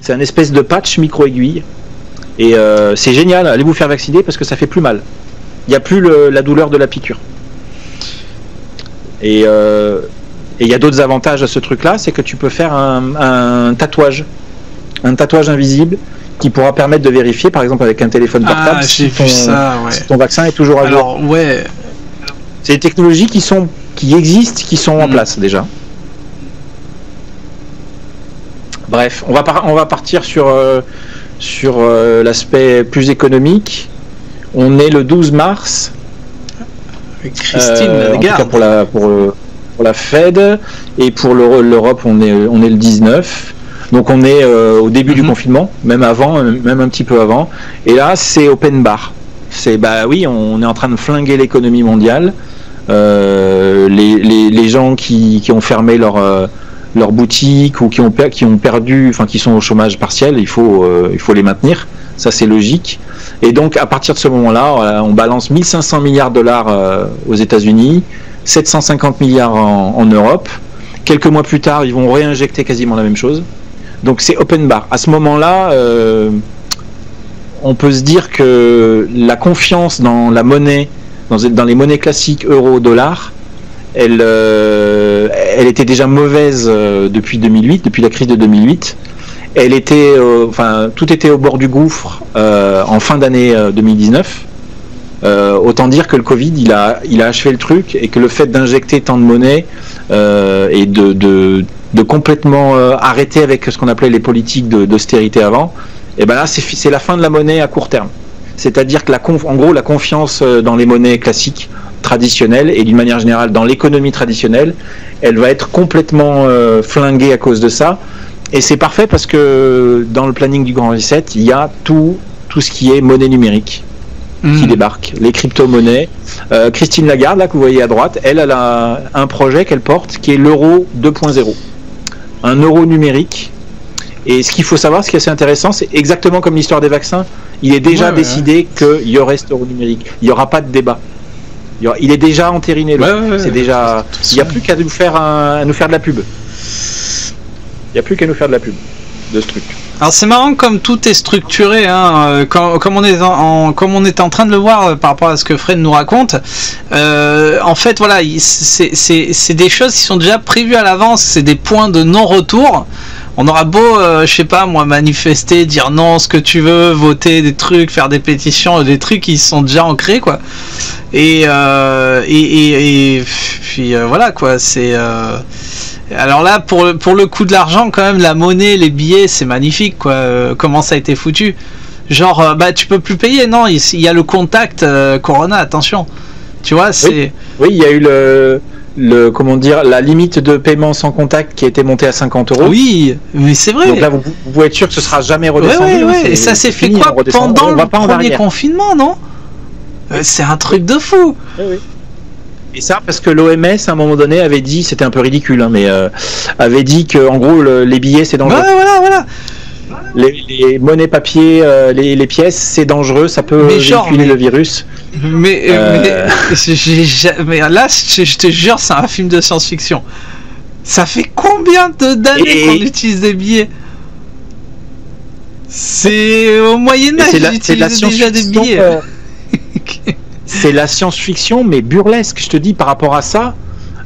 C'est un espèce de patch micro-aiguille. Et c'est génial, allez vous faire vacciner parce que ça fait plus mal. Il n'y a plus la douleur de la piqûre. Et il y a d'autres avantages à ce truc-là, c'est que tu peux faire un tatouage invisible qui pourra permettre de vérifier, par exemple avec un téléphone portable, si ton vaccin est toujours à jour. Alors, ouais. C'est des technologies qui existent, qui sont en place déjà. Bref, on va partir sur l'aspect plus économique. On est le 12 mars. Avec Christine Lagarde. En tout cas pour la Fed, et pour l'Europe on est le 19. Donc on est au début du confinement, même avant, même un petit peu avant. Et là c'est open bar. Oui, on est en train de flinguer l'économie mondiale. Les gens qui ont fermé leur boutique ou qui ont perdu, enfin qui sont au chômage partiel, il faut les maintenir. Ça c'est logique. Et donc à partir de ce moment-là, on balance 1500 milliards de dollars aux États-Unis, 750 milliards en Europe. Quelques mois plus tard, ils vont réinjecter quasiment la même chose. Donc c'est open bar. À ce moment-là, on peut se dire que la confiance dans la monnaie, dans les monnaies classiques euro-dollar, elle était déjà mauvaise depuis 2008, depuis la crise de 2008. Elle était, tout était au bord du gouffre en fin d'année 2019. Autant dire que le Covid, il a achevé le truc, et que le fait d'injecter tant de monnaie et de complètement arrêter avec ce qu'on appelait les politiques d'austérité avant, et ben là c'est la fin de la monnaie à court terme. C'est-à-dire que en gros la confiance dans les monnaies classiques, traditionnelles, et d'une manière générale dans l'économie traditionnelle, elle va être complètement flinguée à cause de ça. Et c'est parfait parce que dans le planning du Grand Reset, il y a tout ce qui est monnaie numérique qui débarque, les crypto-monnaies. Christine Lagarde, là, que vous voyez à droite, elle a un projet qu'elle porte qui est l'euro 2.0. Un euro numérique. Et ce qu'il faut savoir, ce qui est assez intéressant, c'est exactement comme l'histoire des vaccins, il est déjà décidé qu'il y aurait cet euro numérique. Il n'y aura pas de débat. Il est déjà entériné. C'est déjà. Il n'y a plus qu'à nous faire de la pub. Il n'y a plus qu'à nous faire de la pub de ce truc. Alors c'est marrant comme tout est structuré, hein, comme on est en train de le voir par rapport à ce que Fred nous raconte. En fait, voilà, c'est des choses qui sont déjà prévues à l'avance, c'est des points de non-retour. On aura beau, je sais pas moi, manifester, dire non, ce que tu veux, voter des trucs, faire des pétitions, des trucs qui sont déjà ancrés, quoi. Et puis voilà, quoi, c'est... Alors là, pour le coût de l'argent, quand même, la monnaie, les billets, c'est magnifique, quoi. Comment ça a été foutu. Genre, tu peux plus payer, non, il y a le contact Corona, attention. Tu vois, c'est... Oui, il y a eu comment dire, la limite de paiement sans contact qui a été montée à 50 €. Oui, mais c'est vrai. Donc là, vous pouvez être sûr que ce sera jamais redescendu. Ouais. Et ça s'est fait quoi pendant le premier confinement, non? C'est un truc de fou. Oui. Et ça parce que l'OMS à un moment donné avait dit, c'était un peu ridicule, hein, mais avait dit que en gros les billets c'est dangereux. Voilà. Les monnaies papier, les pièces c'est dangereux, ça peut véhiculer le virus. Mais là je te jure c'est un film de science-fiction. Ça fait combien d'années qu'on utilise des billets? C'est au Moyen-Âge qu'ils utilisaient déjà des billets. C'est la science-fiction, mais burlesque, je te dis, par rapport à ça.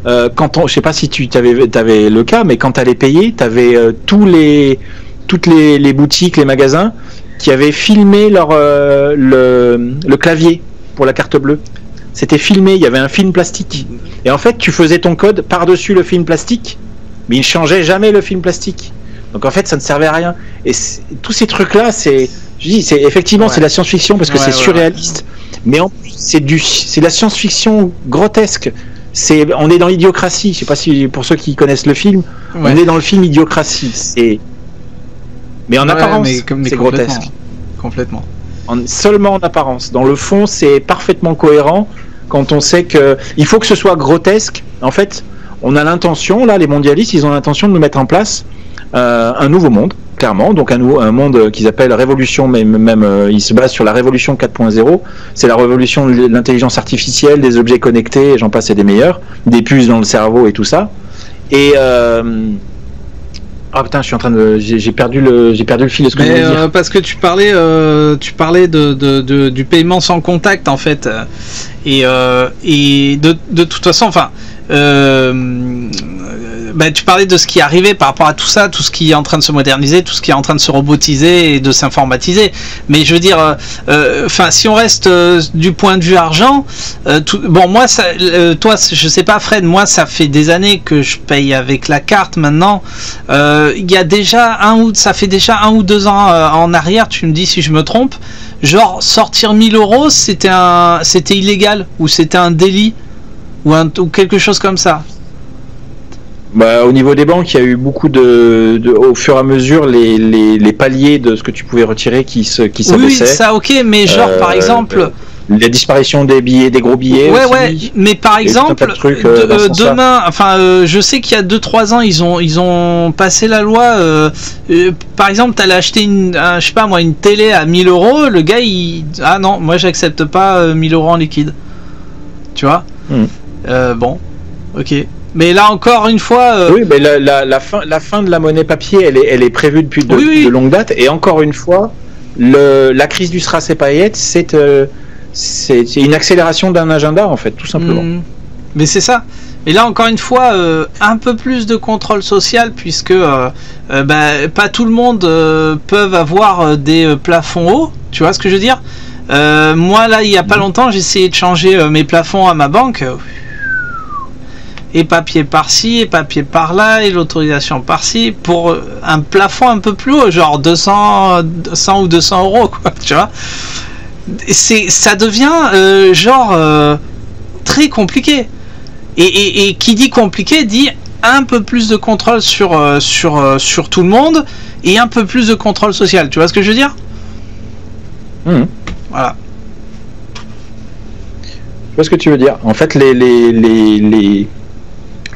Je sais pas si tu avais le cas, mais quand tu allais payer, tu avais toutes les boutiques, les magasins qui avaient filmé le clavier pour la carte bleue. C'était filmé, il y avait un film plastique. Et en fait, tu faisais ton code par-dessus le film plastique, mais il ne changeait jamais le film plastique. Donc en fait, ça ne servait à rien. Et tous ces trucs-là, effectivement, c'est la science-fiction parce que c'est surréaliste. Mais en plus, c'est de la science-fiction grotesque. On est dans l'idiocratie. Je sais pas si pour ceux qui connaissent le film, on est dans le film Idiocratie. Mais en apparence, c'est grotesque. Complètement. Seulement en apparence. Dans le fond, c'est parfaitement cohérent quand on sait que il faut que ce soit grotesque. En fait, on a l'intention, là, les mondialistes, ils ont l'intention de nous mettre en place un nouveau monde. Clairement, donc un monde qu'ils appellent révolution, même il se base sur la révolution 4.0. C'est la révolution de l'intelligence artificielle, des objets connectés, j'en passe et des meilleurs, des puces dans le cerveau et tout ça. Et Ah putain, je suis en train de, j'ai perdu le fil de ce que je voulais dire. Parce que tu parlais du paiement sans contact en fait, et de toute façon, enfin, tu parlais de ce qui arrivait par rapport à tout ça, tout ce qui est en train de se moderniser, tout ce qui est en train de se robotiser et de s'informatiser. Mais je veux dire, si on reste du point de vue argent, moi, toi, je sais pas, Fred, moi, ça fait des années que je paye avec la carte maintenant. Il y a déjà ça fait déjà 1 ou 2 ans en arrière, tu me dis si je me trompe, genre sortir 1000 euros, c'était illégal ou c'était un délit ou quelque chose comme ça. Au niveau des banques, il y a eu beaucoup au fur et à mesure les paliers de ce que tu pouvais retirer qui s'abaissaient. Oui, ça ok, mais genre par exemple la disparition des billets, des gros billets. Ouais, mais par exemple demain, je sais qu'il y a 2-3 ans ils ont passé la loi. Par exemple, t'allais acheter une télé à 1000 euros, le gars ah non, moi j'accepte pas 1000 euros en liquide. Tu vois. Bon, ok. Mais là encore une fois, oui, mais la fin de la monnaie papier, elle est prévue depuis de longue date. Et encore une fois, la crise du strass et paillettes, c'est une accélération d'un agenda en fait, tout simplement. Mais c'est ça. Et là encore une fois, un peu plus de contrôle social puisque pas tout le monde peut avoir des plafonds hauts. Tu vois ce que je veux dire? Moi là, il y a pas longtemps, j'ai essayé de changer mes plafonds à ma banque. Et papier par-ci, et papier par-là, et l'autorisation par-ci, pour un plafond un peu plus haut, genre 100 ou 200 euros, quoi, tu vois. Ça devient très compliqué. Et qui dit compliqué dit un peu plus de contrôle sur tout le monde, et un peu plus de contrôle social, tu vois ce que je veux dire? Voilà. Je vois ce que tu veux dire. En fait,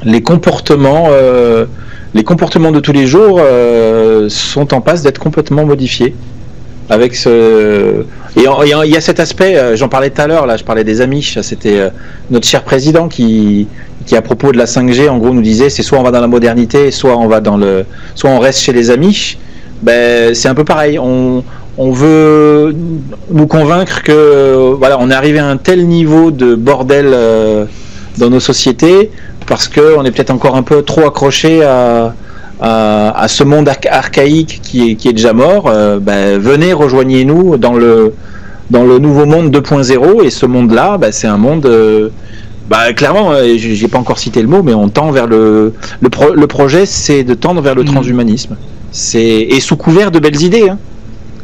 les comportements de tous les jours sont en passe d'être complètement modifiés. Avec il y a cet aspect, j'en parlais tout à l'heure, là, je parlais des Amish, c'était notre cher président qui à propos de la 5G, en gros, nous disait c'est soit on va dans la modernité, soit on reste chez les Amish. C'est un peu pareil. On veut nous convaincre que voilà, on est arrivé à un tel niveau de bordel dans nos sociétés parce qu'on est peut-être encore un peu trop accroché à ce monde archaïque qui est déjà mort. Venez, rejoignez-nous dans le nouveau monde 2.0, et ce monde-là, c'est un monde clairement, j'ai pas encore cité le mot, mais on tend vers le projet, c'est de tendre vers le transhumanisme. Et sous couvert de belles idées, hein.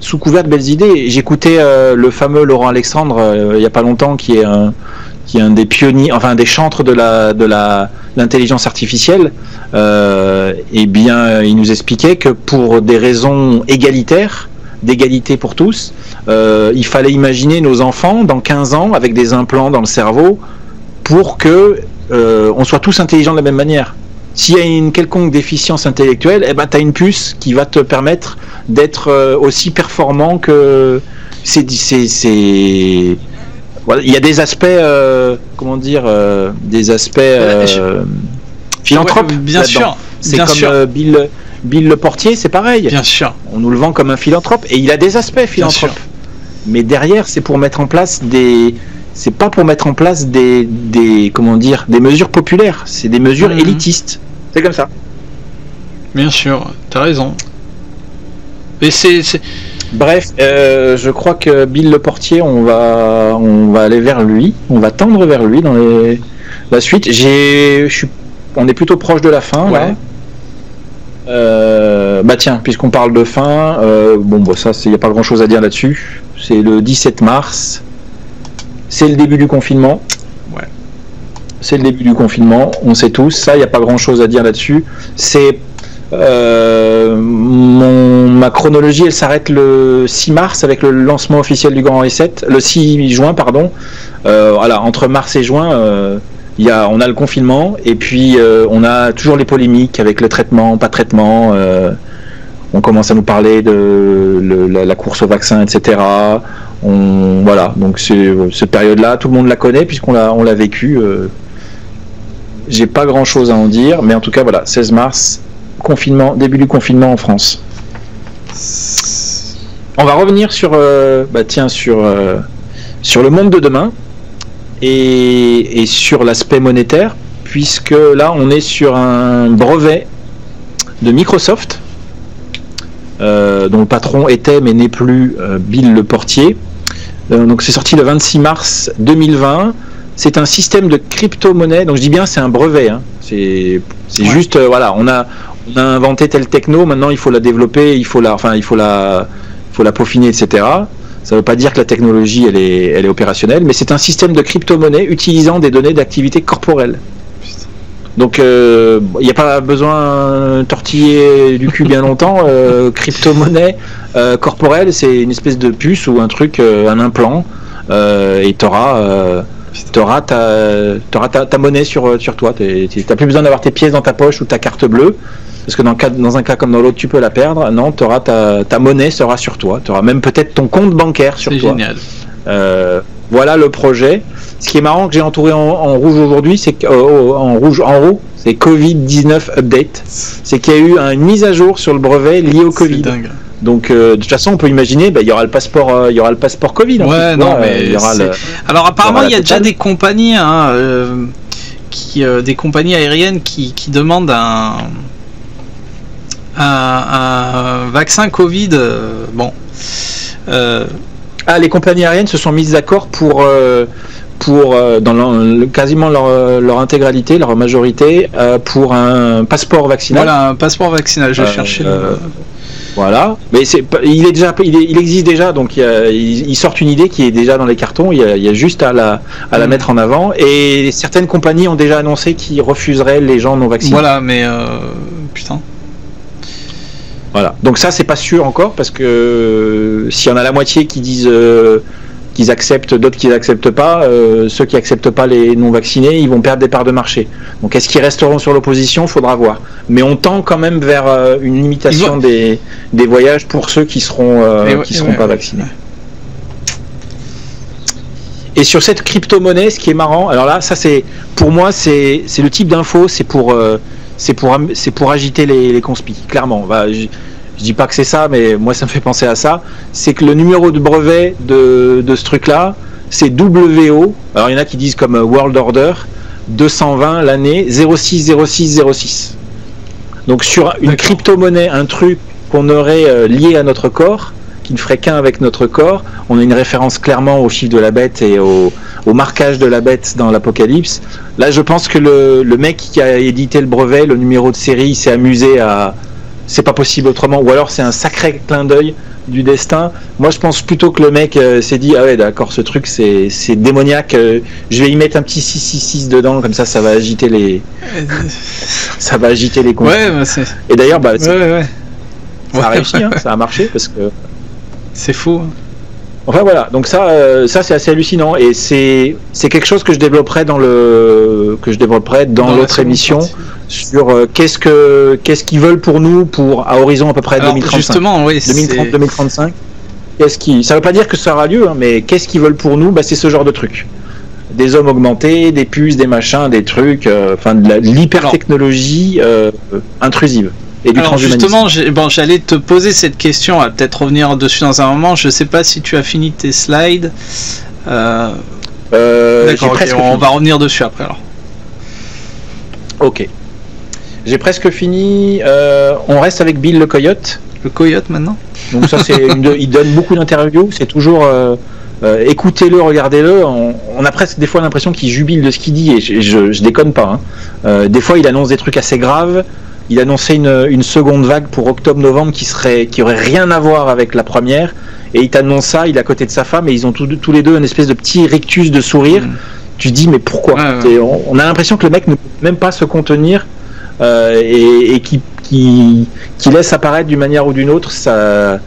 Sous couvert de belles idées. J'écoutais le fameux Laurent Alexandre il y a pas longtemps, qui est un des pionniers, enfin un des chantres de l'intelligence artificielle. Il nous expliquait que pour des raisons égalitaires, d'égalité pour tous, il fallait imaginer nos enfants dans 15 ans avec des implants dans le cerveau pour que on soit tous intelligents de la même manière. S'il y a une quelconque déficience intellectuelle, tu as une puce qui va te permettre d'être aussi performant que voilà, il y a des aspects philanthropes. Ouais, bien sûr. C'est comme sûr. Bill Le Portier, c'est pareil. Bien sûr. On nous le vend comme un philanthrope, et il a des aspects philanthropes. Mais derrière, c'est pour mettre en place c'est pas pour mettre en place des mesures populaires, c'est des mesures élitistes. C'est comme ça. Bien sûr, t'as raison. Mais Bref, je crois que Bill Le Portier, on va aller vers lui, on va tendre vers lui dans la suite. On est plutôt proche de la fin, ouais. Là. Tiens, puisqu'on parle de fin, ça, il n'y a pas grand chose à dire là-dessus. C'est le 17 mars. C'est le début du confinement. Ouais. C'est le début du confinement, on sait tous. Ça, il n'y a pas grand chose à dire là-dessus. C'est ma chronologie, elle s'arrête le 6 mars avec le lancement officiel du Grand Reset. Le 6 juin, pardon. Voilà, entre mars et juin, on a le confinement, et puis on a toujours les polémiques avec le traitement, pas traitement. On commence à nous parler de la course au vaccin, etc. Voilà, donc cette période-là, tout le monde la connaît puisqu'on l'a vécu. J'ai pas grand-chose à en dire, mais en tout cas, voilà, 16 mars, début du confinement en France. On va revenir sur le monde de demain et sur l'aspect monétaire, puisque là on est sur un brevet de Microsoft dont le patron était mais n'est plus Bill Leportier. Donc c'est sorti le 26 mars 2020. C'est un système de crypto-monnaie, donc je dis bien c'est un brevet, hein. C'est juste voilà, on a inventé telle techno, maintenant il faut la développer, il faut la peaufiner, etc. Ça ne veut pas dire que la technologie elle est opérationnelle, mais c'est un système de crypto-monnaie utilisant des données d'activité corporelle. Donc il n'y a pas besoin de tortiller du cul bien longtemps. Crypto-monnaie corporelle, c'est une espèce de puce ou un truc, un implant, et t'auras ta monnaie sur toi. T'as plus besoin d'avoir tes pièces dans ta poche ou ta carte bleue, parce que dans un cas comme dans l'autre tu peux la perdre. Non, ta monnaie sera sur toi. Tu auras même peut-être ton compte bancaire sur toi. C'est génial. Voilà le projet. Ce qui est marrant que j'ai entouré en rouge aujourd'hui, c'est en haut, c'est Covid-19 update. C'est qu'il y a eu une mise à jour sur le brevet lié au Covid. Dingue. Donc de toute façon, on peut imaginer, il y aura le passeport Covid. Ouais, non, mais alors apparemment, il y a déjà des compagnies, des compagnies aériennes qui demandent un vaccin Covid. Les compagnies aériennes se sont mises d'accord pour dans quasiment leur intégralité, leur majorité, pour un passeport vaccinal. Voilà, un passeport vaccinal. Je cherchais. Voilà, mais il existe déjà, donc ils sortent une idée qui est déjà dans les cartons. Il y a juste à la mettre en avant. Et certaines compagnies ont déjà annoncé qu'ils refuseraient les gens non vaccinés. Voilà, mais putain. Voilà. Donc ça, c'est pas sûr encore, parce que s'il y en a la moitié qui disent qu'ils acceptent, d'autres qui n'acceptent pas, ceux qui acceptent pas les non vaccinés, ils vont perdre des parts de marché. Donc est-ce qu'ils resteront sur l'opposition? Faudra voir. Mais on tend quand même vers une limitation des voyages pour ceux qui seront pas vaccinés. Et sur cette crypto-monnaie, ce qui est marrant, alors là, ça c'est pour moi c'est le type d'info, c'est pour agiter les conspis, clairement. Je dis pas que c'est ça, mais moi ça me fait penser à ça. C'est que le numéro de brevet de ce truc-là, c'est WO. Alors il y en a qui disent comme World Order 220 l'année 060606. Donc sur une crypto-monnaie, un truc qu'on aurait lié à notre corps, qui ne ferait qu'un avec notre corps, on a une référence clairement au chiffre de la bête et au marquage de la bête dans l'Apocalypse. Là, je pense que le mec qui a édité le brevet, le numéro de série, il s'est amusé à... C'est pas possible autrement, ou alors c'est un sacré clin d'œil du destin. Moi, je pense plutôt que le mec s'est dit, ah ouais, d'accord, ce truc, c'est démoniaque, je vais y mettre un petit 666 dedans, comme ça va agiter les... ça va agiter les comptes. Ouais, et d'ailleurs, ça a réussi, hein, ça a marché, parce que... C'est fou. Enfin voilà, donc ça c'est assez hallucinant, et c'est quelque chose que je développerai dans l'autre émission sur qu'est-ce qu'ils veulent pour nous à horizon à peu près 2035. Justement, oui, 2030-2035. Ça veut pas dire que ça aura lieu, hein, mais qu'est-ce qu'ils veulent pour nous? C'est ce genre de trucs. Des hommes augmentés, des puces, des machins, des trucs, de l'hyper-technologie intrusive. Alors justement, j'allais te poser cette question, on va peut-être revenir dessus dans un moment. Je sais pas si tu as fini tes slides. D'accord, on va revenir dessus après alors. Ok. J'ai presque fini. On reste avec Bill le Coyote. Le Coyote maintenant. Donc ça, il donne beaucoup d'interviews. C'est toujours écoutez-le, regardez-le. On a presque des fois l'impression qu'il jubile de ce qu'il dit, et je déconne pas. Hein. Des fois, il annonce des trucs assez graves. Il annonçait une seconde vague pour octobre-novembre qui aurait rien à voir avec la première, et il t'annonce ça, il est à côté de sa femme, et ils ont tous les deux une espèce de petit rictus de sourire. Tu te dis mais pourquoi? On a l'impression que le mec ne peut même pas se contenir, et qui laisse apparaître d'une manière ou d'une autre ce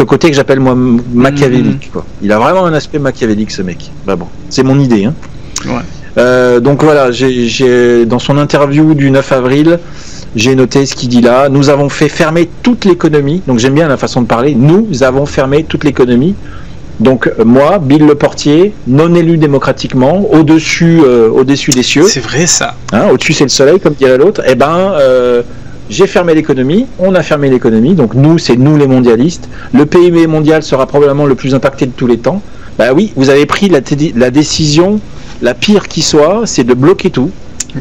côté que j'appelle moi machiavélique, quoi. Il a vraiment un aspect machiavélique, ce mec. Bon, c'est mon idée, hein. Ouais. Donc voilà, j'ai dans son interview du 9 avril, j'ai noté ce qu'il dit là. Nous avons fait fermer toute l'économie. Donc j'aime bien la façon de parler. Nous avons fermé toute l'économie. Donc moi, Bill Leportier, non élu démocratiquement, au-dessus des cieux. C'est vrai ça. Hein, au-dessus c'est le soleil, comme dirait l'autre. j'ai fermé l'économie, on a fermé l'économie, donc nous, c'est nous les mondialistes. Le PIB mondial sera probablement le plus impacté de tous les temps. Bah oui, vous avez pris la décision, la pire qui soit, c'est de bloquer tout.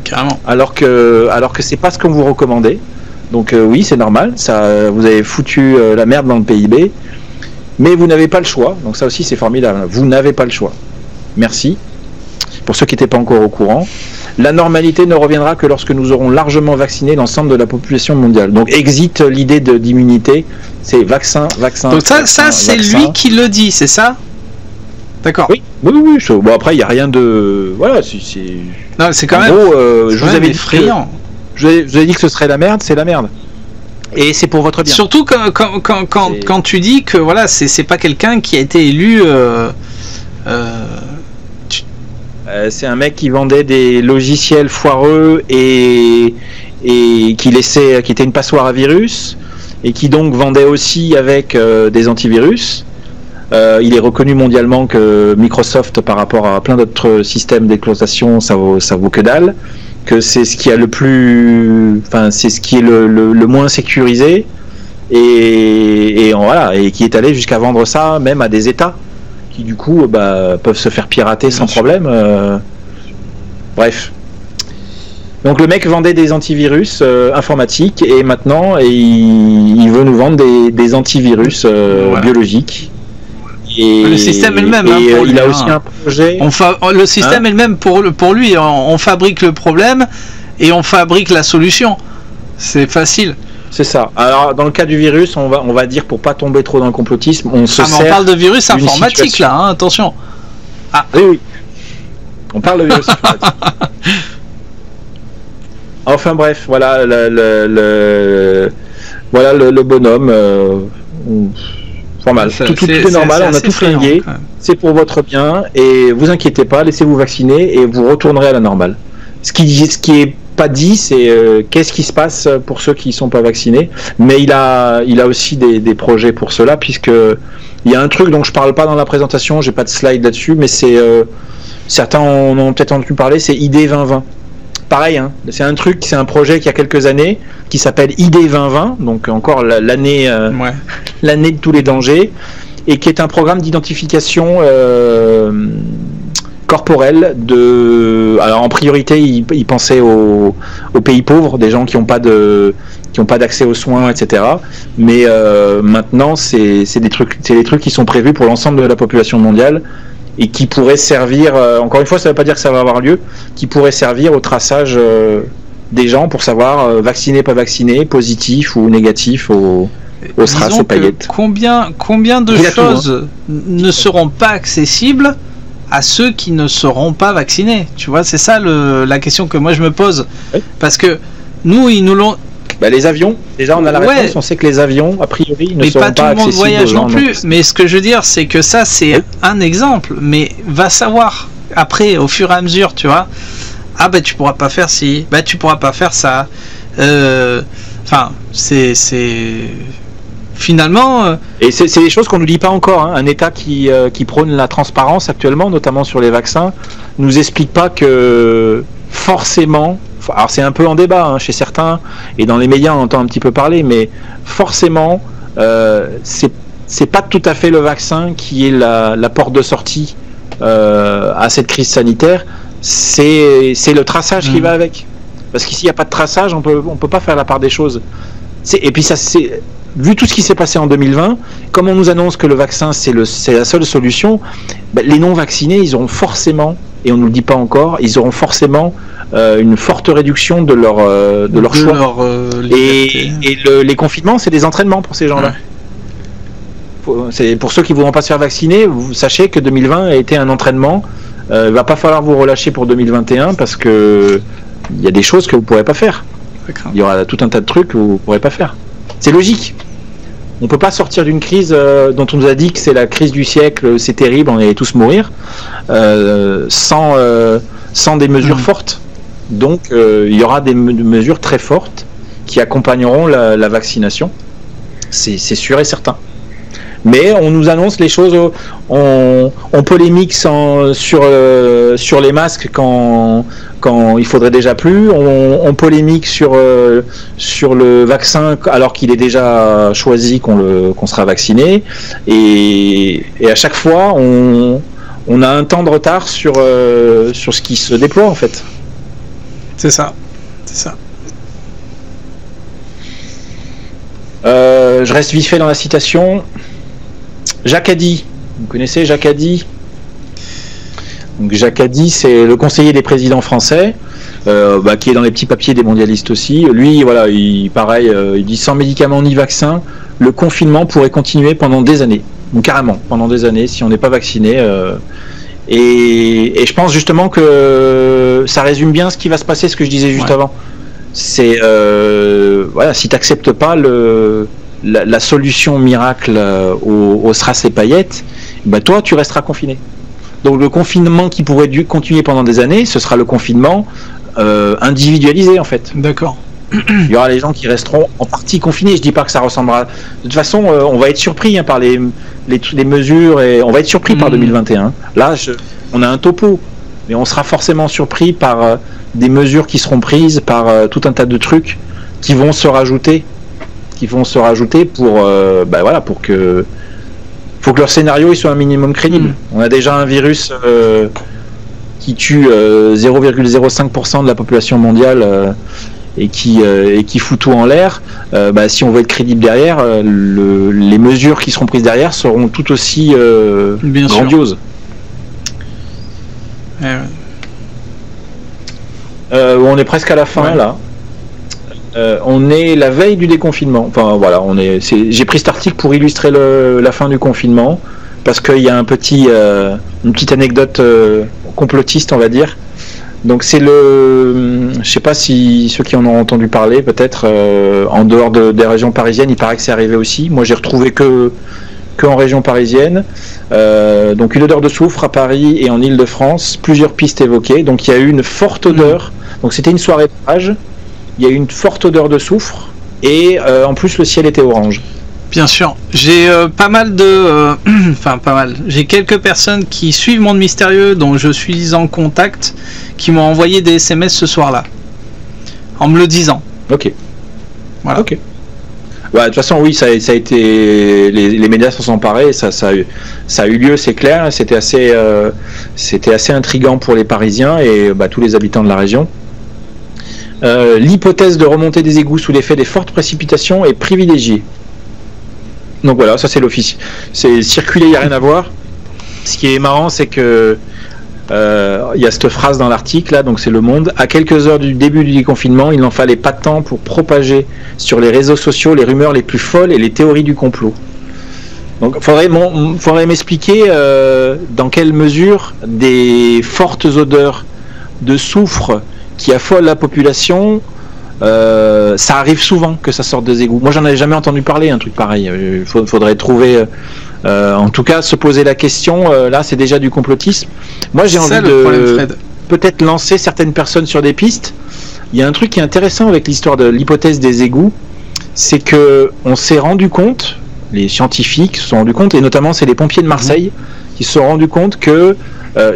Carrément. Alors que c'est pas ce qu'on vous recommandait. Donc oui, c'est normal, ça, vous avez foutu la merde dans le PIB, mais vous n'avez pas le choix. Donc ça aussi, c'est formidable. Vous n'avez pas le choix. Merci. Pour ceux qui n'étaient pas encore au courant. La normalité ne reviendra que lorsque nous aurons largement vacciné l'ensemble de la population mondiale. Donc exit l'idée d'immunité, c'est vaccin. Donc ça c'est lui qui le dit, c'est ça? D'accord. Oui. Bon, après, il n'y a rien de... Voilà, non, c'est quand même... gros, je vous avais effrayant. Je vous ai dit que ce serait la merde, c'est la merde. Et c'est pour votre bien. Surtout quand tu dis que voilà, c'est pas quelqu'un qui a été élu... c'est un mec qui vendait des logiciels foireux et qui était une passoire à virus et qui donc vendait aussi avec des antivirus. Il est reconnu mondialement que Microsoft, par rapport à plein d'autres systèmes d'exploitation, ça vaut que dalle, que c'est ce qui a c'est ce qui est le moins sécurisé et voilà, et qui est allé jusqu'à vendre ça même à des États qui du coup peuvent se faire pirater sans problème. Bref. Donc le mec vendait des antivirus informatiques et maintenant il veut nous vendre des antivirus biologiques. Et le système est le même. Il a aussi un projet. Le système est le même pour lui. On fabrique le problème et on fabrique la solution. C'est facile. C'est ça. Alors dans le cas du virus, on va dire, pour pas tomber trop dans le complotisme, on parle de virus informatique là, hein, attention. Ah oui. On parle de virus informatique. Enfin bref, voilà le bonhomme. Normal. Tout est normal, on a tout flingué. C'est pour votre bien et vous inquiétez pas, laissez-vous vacciner et vous retournerez à la normale. Ce qui est pas dit, c'est qu'est-ce qui se passe pour ceux qui ne sont pas vaccinés. Mais il a aussi des projets pour cela, puisque il y a un truc dont je parle pas dans la présentation, j'ai pas de slide là-dessus, mais c'est certains en ont peut-être entendu parler, c'est ID 2020. Pareil, hein, c'est un projet qui a quelques années, qui s'appelle ID 2020, donc encore l'année de tous les dangers, et qui est un programme d'identification corporelle alors en priorité, il pensait aux pays pauvres, des gens qui n'ont pas d'accès aux soins, etc. Mais maintenant, c'est des trucs qui sont prévus pour l'ensemble de la population mondiale. Et qui pourrait servir, encore une fois, ça ne veut pas dire que ça va avoir lieu, qui pourrait servir au traçage des gens pour savoir vacciné, pas vacciné, positif ou négatif au SRAS, aux paillettes. Combien de choses ne seront pas accessibles à ceux qui ne seront pas vaccinés? Tu vois, c'est ça la question que moi je me pose. Oui. Parce que nous, ils nous l'ont... les avions, déjà on a la réponse, on sait que les avions, a priori, ne seront pas accessibles. Mais pas tout le monde voyage non plus. Mais ce que je veux dire, c'est que ça, c'est un exemple. Mais va savoir, après, au fur et à mesure, tu vois, tu pourras pas faire ci, tu pourras pas faire ça. Enfin, c'est... Finalement... Et c'est des choses qu'on ne nous dit pas encore. Hein. Un État qui prône la transparence actuellement, notamment sur les vaccins, nous explique pas que forcément... Alors c'est un peu en débat chez certains, et dans les médias on entend un petit peu parler, mais forcément c'est pas tout à fait le vaccin qui est la porte de sortie à cette crise sanitaire, c'est le traçage qui va avec. Parce qu'ici il n'y a pas de traçage, on peut pas faire la part des choses. Et puis ça, vu tout ce qui s'est passé en 2020, comme on nous annonce que le vaccin c'est la seule solution, les non vaccinés ils auront forcément, et on ne nous le dit pas encore, ils auront forcément une forte réduction de leur choix. Les confinements, c'est des entraînements pour ces gens-là. C'est pour ceux qui ne voudront pas se faire vacciner, vous sachez que 2020 a été un entraînement. Il ne va pas falloir vous relâcher pour 2021 parce que il y a des choses que vous ne pourrez pas faire. Il y aura tout un tas de trucs que vous ne pourrez pas faire. C'est logique. On ne peut pas sortir d'une crise dont on nous a dit que c'est la crise du siècle, c'est terrible, on allait tous mourir, sans des mesures fortes. Donc il y aura des mesures très fortes qui accompagneront la vaccination, c'est sûr et certain. Mais on nous annonce les choses, on polémique sur les masques quand il faudrait déjà plus, on polémique sur le vaccin alors qu'il est déjà choisi qu'on sera vacciné, et à chaque fois on a un temps de retard sur ce qui se déploie en fait. C'est ça. Je reste vite fait dans la citation. Jacques Hady, vous connaissez Jacques Hady? Donc Jacques Hady, c'est le conseiller des présidents français, qui est dans les petits papiers des mondialistes aussi. Lui, voilà, il dit sans médicaments ni vaccin, le confinement pourrait continuer pendant des années. Donc carrément, pendant des années, si on n'est pas vacciné. Et je pense justement que ça résume bien ce qui va se passer, ce que je disais juste avant. C'est si tu n'acceptes pas la solution miracle au strass et paillettes, toi tu resteras confiné. Donc le confinement qui pourrait continuer pendant des années, ce sera le confinement individualisé en fait. D'accord. Il y aura les gens qui resteront en partie confinés. Je dis pas que ça ressemblera. De toute façon, on va être surpris par les mesures, et on va être surpris par 2021. Là, on a un topo, mais on sera forcément surpris par des mesures qui seront prises, par tout un tas de trucs qui vont se rajouter, pour que leur scénario il soit un minimum crédible. On a déjà un virus qui tue 0,05% de la population mondiale. Et qui fout tout en l'air. Si on veut être crédible derrière, les mesures qui seront prises derrière seront tout aussi grandioses. On est presque à la fin là. On est la veille du déconfinement. Enfin voilà, j'ai pris cet article pour illustrer la fin du confinement, parce qu'il y a une petite anecdote complotiste, on va dire. Donc c'est je sais pas si ceux qui en ont entendu parler, peut-être en dehors des régions parisiennes, il paraît que c'est arrivé aussi. Moi j'ai retrouvé que en région parisienne. Donc une odeur de soufre à Paris et en Île-de-France, plusieurs pistes évoquées. Donc il y a eu une forte odeur. Donc c'était une soirée de plage. Il y a eu une forte odeur de soufre et en plus le ciel était orange. Bien sûr, j'ai pas mal j'ai quelques personnes qui suivent Monde Mystérieux, dont je suis en contact, qui m'ont envoyé des SMS ce soir-là, en me le disant. Ok. Voilà. Ok. De toute façon, oui, ça a été, les médias s'en sont emparés, ça a eu lieu, c'est clair. C'était assez intriguant pour les Parisiens et tous les habitants de la région. L'hypothèse de remontée des égouts sous l'effet des fortes précipitations est privilégiée. Donc voilà, ça c'est l'office. C'est circulé, il n'y a rien à voir. Ce qui est marrant, c'est que il y a cette phrase dans l'article là, donc c'est Le Monde. À quelques heures du début du déconfinement, il n'en fallait pas tant pour propager sur les réseaux sociaux les rumeurs les plus folles et les théories du complot. Donc faudrait m'expliquer dans quelle mesure des fortes odeurs de soufre qui affolent la population. Ça arrive souvent que ça sorte des égouts. Moi, j'en avais jamais entendu parler, un truc pareil. Il faudrait trouver, en tout cas, se poser la question. Là, c'est déjà du complotisme. Moi, j'ai envie de peut-être lancer certaines personnes sur des pistes. Il y a un truc qui est intéressant avec l'histoire de l'hypothèse des égouts, c'est que on s'est rendu compte, les scientifiques se sont rendus compte, et notamment c'est les pompiers de Marseille qui se sont rendus compte que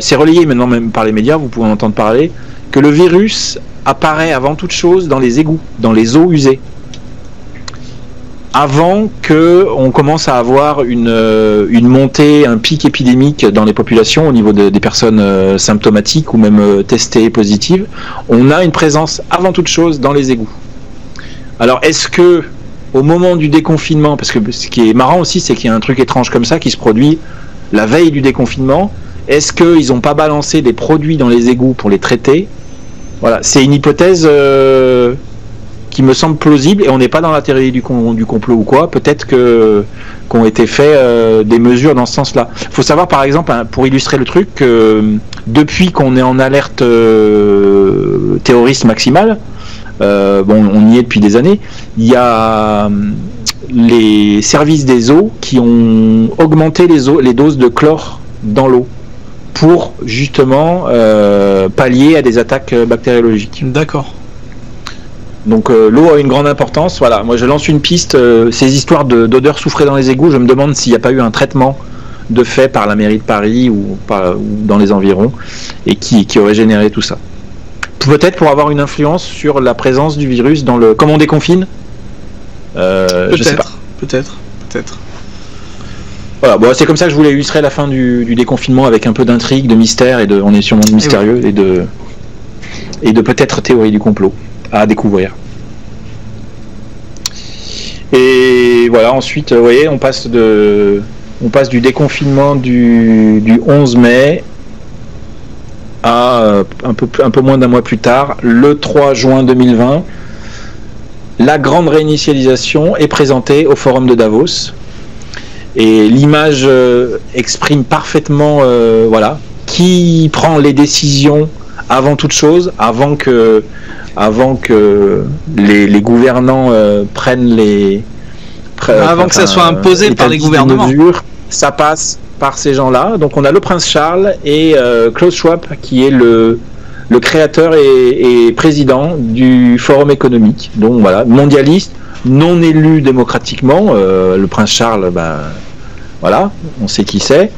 c'est relayé maintenant même par les médias, vous pouvez en entendre parler, que le virus apparaît avant toute chose dans les égouts, dans les eaux usées, avant qu'on commence à avoir une montée, un pic épidémique dans les populations au niveau des personnes symptomatiques ou même testées positives. On a une présence avant toute chose dans les égouts. Alors est-ce que au moment du déconfinement, parce que ce qui est marrant aussi, c'est qu'il y a un truc étrange comme ça qui se produit la veille du déconfinement, est-ce qu'ils n'ont pas balancé des produits dans les égouts pour les traiter? Voilà, c'est une hypothèse qui me semble plausible, et on n'est pas dans la théorie du complot ou quoi. Peut-être qu'ont été fait des mesures dans ce sens-là. Il faut savoir par exemple, pour illustrer le truc, que depuis qu'on est en alerte terroriste maximale, on y est depuis des années, il y a les services des eaux qui ont augmenté les doses de chlore dans l'eau, pour justement pallier à des attaques bactériologiques. D'accord. Donc l'eau a une grande importance. Voilà, moi je lance une piste. Ces histoires d'odeurs soufrées dans les égouts, je me demande s'il n'y a pas eu un traitement de fait par la mairie de Paris ou dans les environs et qui aurait généré tout ça. Peut-être pour avoir une influence sur la présence du virus dans le... Comme on déconfine, je sais pas. Peut-être. Voilà, bon, c'est comme ça que je voulais illustrer la fin du déconfinement avec un peu d'intrigue, de mystère on est sur le monde mystérieux et de peut-être théorie du complot à découvrir. Et voilà, ensuite, vous voyez, on passe du déconfinement du 11 mai à un peu moins d'un mois plus tard, le 3 juin 2020, la grande réinitialisation est présentée au forum de Davos. Et l'image exprime parfaitement voilà, qui prend les décisions avant toute chose, avant que les gouvernants prennent avant que ça soit imposé par les gouvernements. Mesures, ça passe par ces gens-là. Donc on a le prince Charles et Klaus Schwab qui est le créateur et président du Forum économique. Donc voilà, mondialiste, non élu démocratiquement. Le prince Charles, voilà, on sait qui c'est.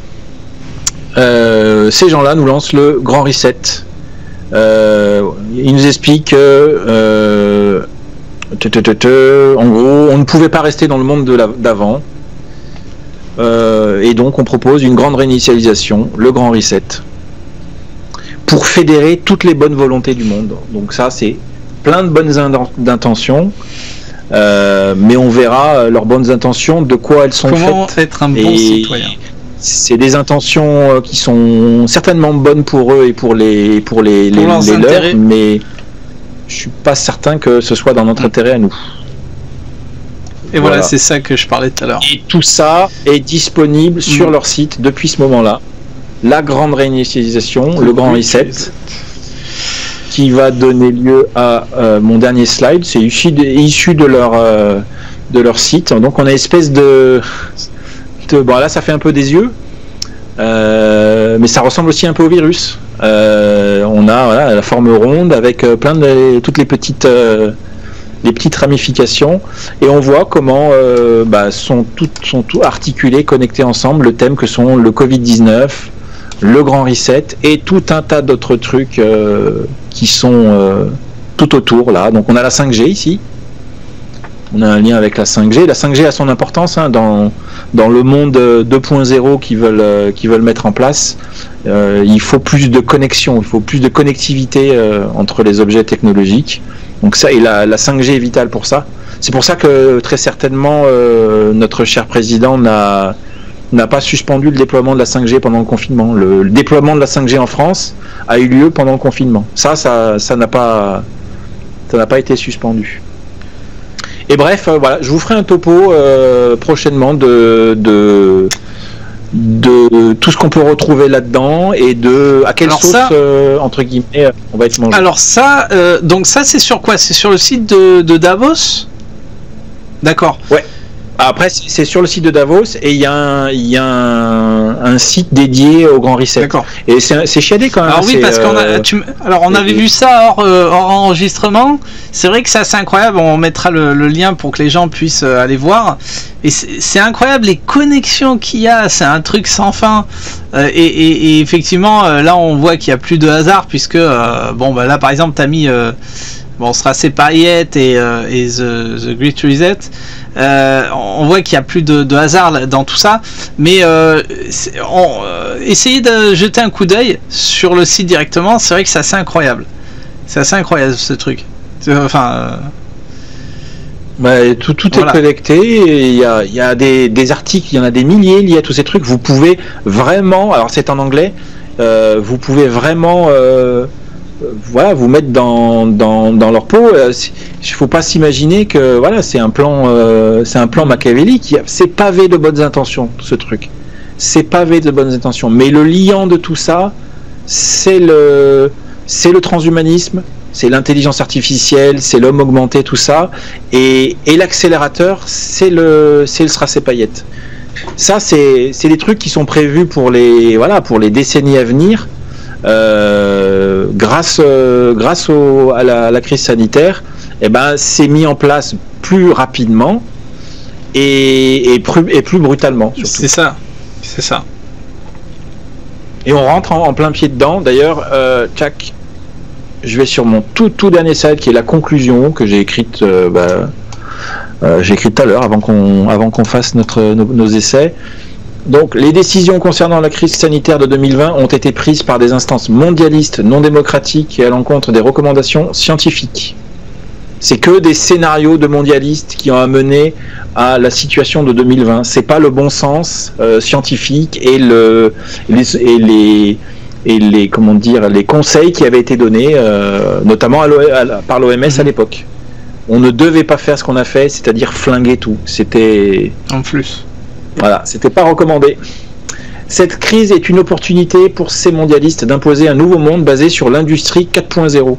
Ces gens-là nous lancent le grand reset. Ils nous expliquent que en gros, on ne pouvait pas rester dans le monde d'avant. Et donc on propose une grande réinitialisation, le grand reset, pour fédérer toutes les bonnes volontés du monde. Donc ça, c'est plein de bonnes intentions, mais on verra leurs bonnes intentions, de quoi elles sont faites. Comment être un bon citoyen. C'est des intentions qui sont certainement bonnes pour eux et pour les leurs, mais je suis pas certain que ce soit dans notre intérêt à nous. Et voilà, c'est ça que je parlais tout à l'heure. Et tout ça est disponible sur leur site depuis ce moment-là. La grande réinitialisation, le grand reset, qui va donner lieu à mon dernier slide. C'est issu de leur site. Donc on a une espèce de bon, là ça fait un peu des yeux, mais ça ressemble aussi un peu au virus. On a la forme ronde avec toutes les petites ramifications, et on voit comment sont tout articulés, connectés ensemble, le thème que sont le Covid-19, le grand reset et tout un tas d'autres trucs qui sont tout autour là. Donc on a la 5G ici, on a un lien avec la 5G. La 5G a son importance dans le monde 2.0 qu'ils veulent mettre en place. Il faut plus de connexion, il faut plus de connectivité entre les objets technologiques. Donc ça, et la 5G est vitale pour ça. C'est pour ça que très certainement notre cher président n'a pas suspendu le déploiement de la 5G pendant le confinement. Le déploiement de la 5G en France a eu lieu pendant le confinement. Ça n'a pas été suspendu. Et bref, voilà, je vous ferai un topo prochainement de tout ce qu'on peut retrouver là-dedans et à quelle sauce entre guillemets on va être mangé. Alors ça, donc ça c'est sur quoi? C'est sur le site de Davos? D'accord. Ouais. Après c'est sur le site de Davos et il y a un site dédié au grand reset. D'accord. Et c'est chiadé quand même. Alors oui, parce on avait vu ça hors enregistrement. C'est vrai que c'est assez incroyable. On mettra le lien pour que les gens puissent aller voir. Et c'est incroyable les connexions qu'il y a. C'est un truc sans fin. Et effectivement, là on voit qu'il n'y a plus de hasard puisque là par exemple t'as mis Stracé Payette et The Great Reset. On voit qu'il n'y a plus de hasard dans tout ça, mais essayez de jeter un coup d'œil sur le site directement. C'est vrai que c'est assez incroyable. C'est assez incroyable ce truc. Enfin, tout est connecté. Il y a des articles, il y en a des milliers liés à tous ces trucs. Vous pouvez vraiment, alors c'est en anglais, vous pouvez vraiment vous mettre dans leur peau. Il faut pas s'imaginer que c'est un plan machiavélique. C'est pavé de bonnes intentions, ce truc. C'est pavé de bonnes intentions. Mais le liant de tout ça, c'est le transhumanisme, c'est l'intelligence artificielle, c'est l'homme augmenté, tout ça. Et l'accélérateur, c'est le Stracé Payette. Ça, c'est des trucs qui sont prévus pour les décennies à venir. grâce à la crise sanitaire, c'est mis en place plus rapidement et plus brutalement. C'est ça. Et on rentre en plein pied dedans. D'ailleurs, je vais sur mon tout dernier slide qui est la conclusion que j'ai écrite. J'ai écrit tout à l'heure avant qu'on fasse nos essais. Donc, les décisions concernant la crise sanitaire de 2020 ont été prises par des instances mondialistes non démocratiques et à l'encontre des recommandations scientifiques. C'est que des scénarios de mondialistes qui ont amené à la situation de 2020. C'est pas le bon sens scientifique et les conseils qui avaient été donnés, notamment par l'OMS à l'époque. On ne devait pas faire ce qu'on a fait, c'est-à-dire flinguer tout. C'était en plus. Voilà, c'était pas recommandé. Cette crise est une opportunité pour ces mondialistes d'imposer un nouveau monde basé sur l'industrie 4.0.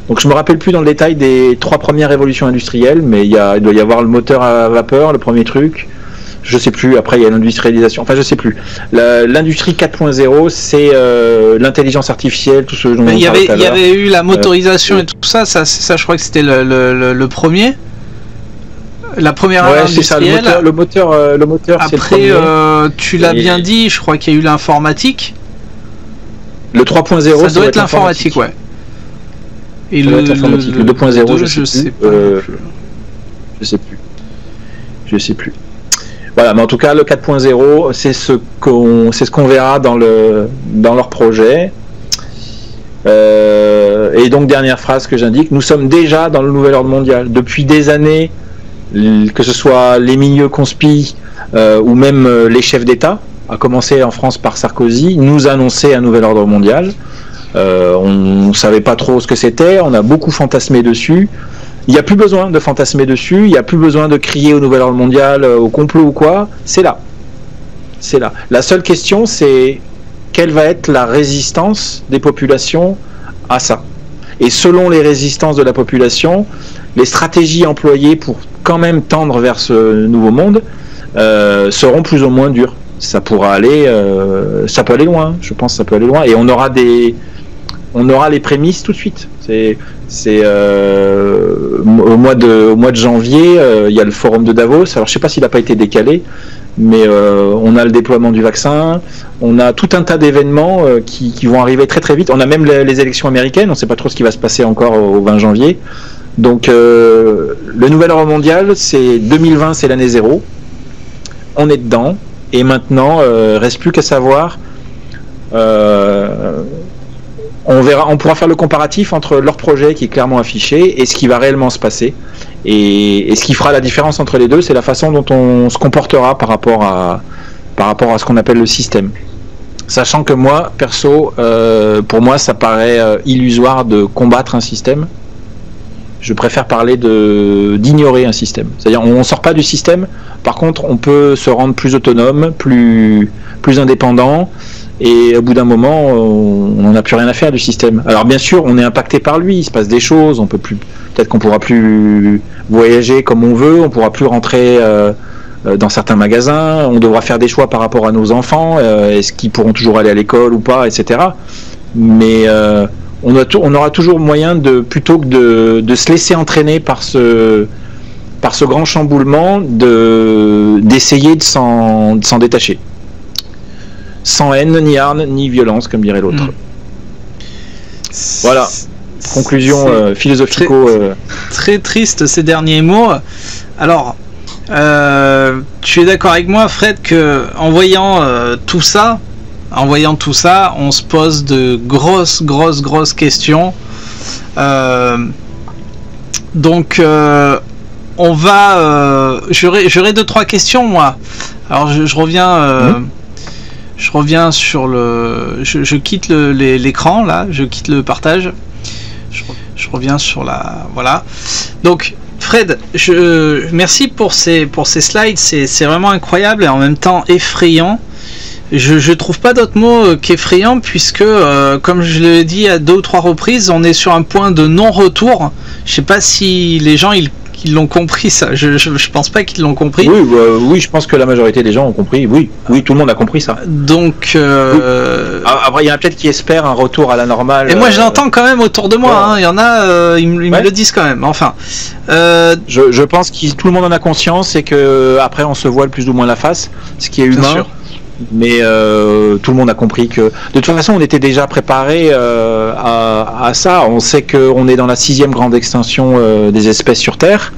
Donc je me rappelle plus dans le détail des 3 premières révolutions industrielles, mais il doit y avoir le moteur à vapeur, le premier truc. Je sais plus, après il y a l'industrialisation, enfin je sais plus. L'industrie 4.0, c'est l'intelligence artificielle, tout ce dont on parlait tout à l'heure. Il y avait eu la motorisation et tout ça, je crois que c'était le premier. La première ère industrielle. C'est ça, le moteur après, c'est le premier. Tu l'as bien dit, je crois qu'il y a eu l'informatique. Le 3.0, ça doit être l'informatique, ouais. Et le 2.0, je sais pas. Je sais plus. Voilà, mais en tout cas, le 4.0, c'est ce qu'on verra dans leur projet. Et donc, dernière phrase que j'indique, nous sommes déjà dans le nouvel ordre mondial. Depuis des années, que ce soit les milieux conspi ou même les chefs d'État, à commencer en France par Sarkozy, nous annonçaient un nouvel ordre mondial. On ne savait pas trop ce que c'était, on a beaucoup fantasmé dessus. Il n'y a plus besoin de fantasmer dessus, il n'y a plus besoin de crier au nouvel ordre mondial, au complot ou quoi, c'est là. C'est là. La seule question, c'est quelle va être la résistance des populations à ça. Et selon les résistances de la population, les stratégies employées pour quand même tendre vers ce nouveau monde seront plus ou moins dures. Ça pourra aller, ça peut aller loin, je pense que ça peut aller loin, et on aura les prémices tout de suite. Au mois de janvier, il y a le forum de Davos. Alors je sais pas s'il n'a pas été décalé, mais on a le déploiement du vaccin, on a tout un tas d'événements qui vont arriver très très vite. On a même les élections américaines, on ne sait pas trop ce qui va se passer encore au 20 janvier. Donc le nouvel ordre mondial, c'est 2020, c'est l'année 0. On est dedans, et maintenant, reste plus qu'à savoir. On pourra faire le comparatif entre leur projet qui est clairement affiché et ce qui va réellement se passer. Et ce qui fera la différence entre les deux, c'est la façon dont on se comportera par rapport à ce qu'on appelle le système. Sachant que moi, perso, pour moi, ça paraît illusoire de combattre un système. Je préfère parler d'ignorer un système. C'est-à-dire, on ne sort pas du système. Par contre, on peut se rendre plus autonome, plus indépendant. Et au bout d'un moment, on n'en a plus rien à faire du système. Alors bien sûr, on est impacté par lui, il se passe des choses, peut-être qu'on pourra plus voyager comme on veut, on pourra plus rentrer dans certains magasins, on devra faire des choix par rapport à nos enfants, est-ce qu'ils pourront toujours aller à l'école ou pas, etc. Mais on aura toujours moyen plutôt que de se laisser entraîner par ce grand chamboulement, d'essayer de s'en détacher. Sans haine, ni harne, ni violence, comme dirait l'autre. Voilà. Conclusion philosophico. Très triste ces derniers mots. Alors, tu es d'accord avec moi, Fred, que en voyant tout ça, on se pose de grosses questions. Donc, on va. J'aurais 2-3 questions, moi. Alors, je reviens. Je reviens sur je quitte l'écran là, je quitte le partage. Je reviens sur voilà. Donc Fred, merci pour ces slides, c'est vraiment incroyable et en même temps effrayant. Je trouve pas d'autre mot qu'effrayant puisque comme je l'ai dit à 2 ou 3 reprises, on est sur un point de non-retour. Je sais pas si les gens l'ont compris ça. Je pense pas qu'ils l'ont compris. Oui, oui, je pense que la majorité des gens ont compris. Oui, tout le monde a compris ça. Donc, oui. Après, il y en a peut-être qui espèrent un retour à la normale. Et moi, je l'entends quand même autour de moi. Il y en a, ils me le disent quand même. Enfin, je pense que tout le monde en a conscience et que après, on se voile plus ou moins la face, ce qui est humain. Bien sûr. Mais tout le monde a compris que de toute façon on était déjà préparé à ça. On sait qu'on est dans la 6e grande extinction des espèces sur Terre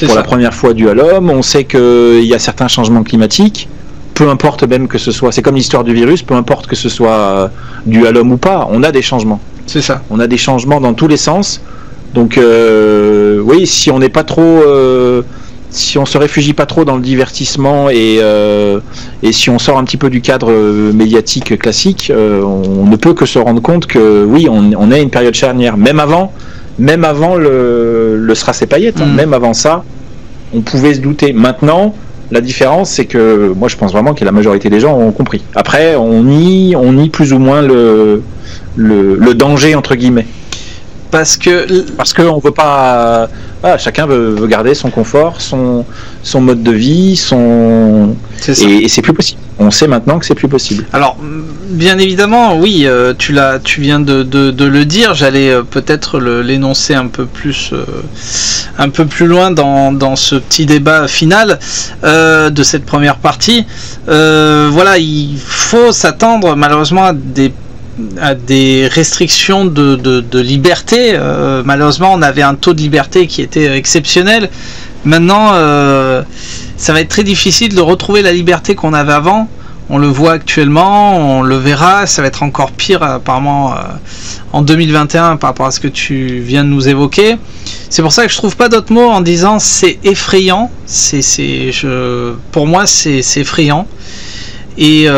pour la première fois due à l'homme. On sait qu'il y a certains changements climatiques, peu importe même que ce soit, c'est comme l'histoire du virus, peu importe que ce soit dû à l'homme ou pas, on a des changements. C'est ça. On a des changements dans tous les sens. Donc oui, si on n'est pas trop si on se réfugie pas trop dans le divertissement et si on sort un petit peu du cadre médiatique classique, on ne peut que se rendre compte que oui, on est une période charnière. Même avant le Strass et paillettes, même avant ça, on pouvait se douter. Maintenant, la différence, c'est que moi, je pense vraiment que la majorité des gens ont compris. Après, on nie plus ou moins le danger entre guillemets. Parce que on veut pas. Chacun veut garder son confort, son mode de vie, et c'est plus possible. On sait maintenant que c'est plus possible. Alors, bien évidemment, oui, tu viens de le dire. J'allais peut-être l'énoncer un peu plus loin dans ce petit débat final de cette première partie. Voilà, il faut s'attendre malheureusement à des restrictions de liberté. Malheureusement, on avait un taux de liberté qui était exceptionnel. Maintenant, ça va être très difficile de retrouver la liberté qu'on avait avant. On le voit actuellement, on le verra, ça va être encore pire apparemment en 2021 par rapport à ce que tu viens de nous évoquer. C'est pour ça que je trouve pas d'autres mots en disant c'est effrayant. Pour moi, c'est effrayant. Et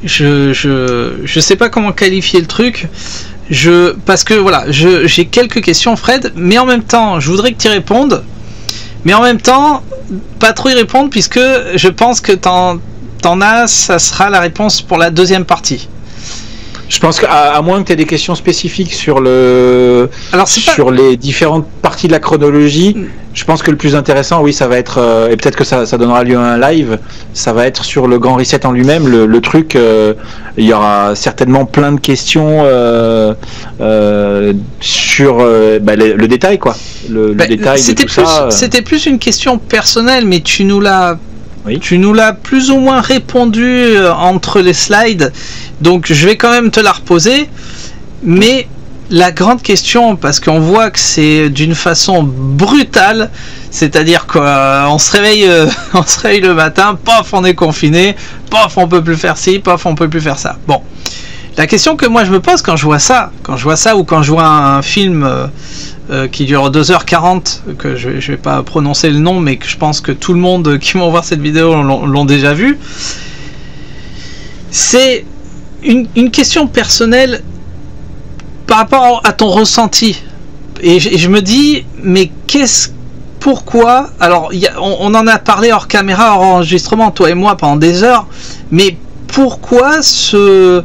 je sais pas comment qualifier le truc. Parce que voilà, j'ai quelques questions, Fred, mais en même temps, je voudrais que tu y répondes. Mais en même temps, pas trop y répondre, puisque je pense que t'en as, ça sera la réponse pour la deuxième partie. Je pense qu'à moins que tu aies des questions spécifiques sur les différentes parties de la chronologie, je pense que le plus intéressant, oui, ça va être, et peut-être que ça donnera lieu à un live, ça va être sur le grand reset en lui-même, le truc, il y aura certainement plein de questions sur le détail, quoi. Le détail de tout ça. C'était plus une question personnelle, mais tu nous l'as plus ou moins répondu entre les slides, donc je vais quand même te la reposer. Mais la grande question, parce qu'on voit que c'est d'une façon brutale, c'est-à-dire qu'on se réveille le matin, paf, on est confiné, paf, on peut plus faire ci, paf, on peut plus faire ça. Bon, la question que moi je me pose quand je vois ça, ou quand je vois un film qui dure 2h40, que je vais pas prononcer le nom, mais que je pense que tout le monde qui va voir cette vidéo l'ont déjà vu, c'est une question personnelle par rapport à ton ressenti. Et je me dis, mais pourquoi, alors on en a parlé hors caméra, hors enregistrement, toi et moi, pendant des heures, mais pourquoi cette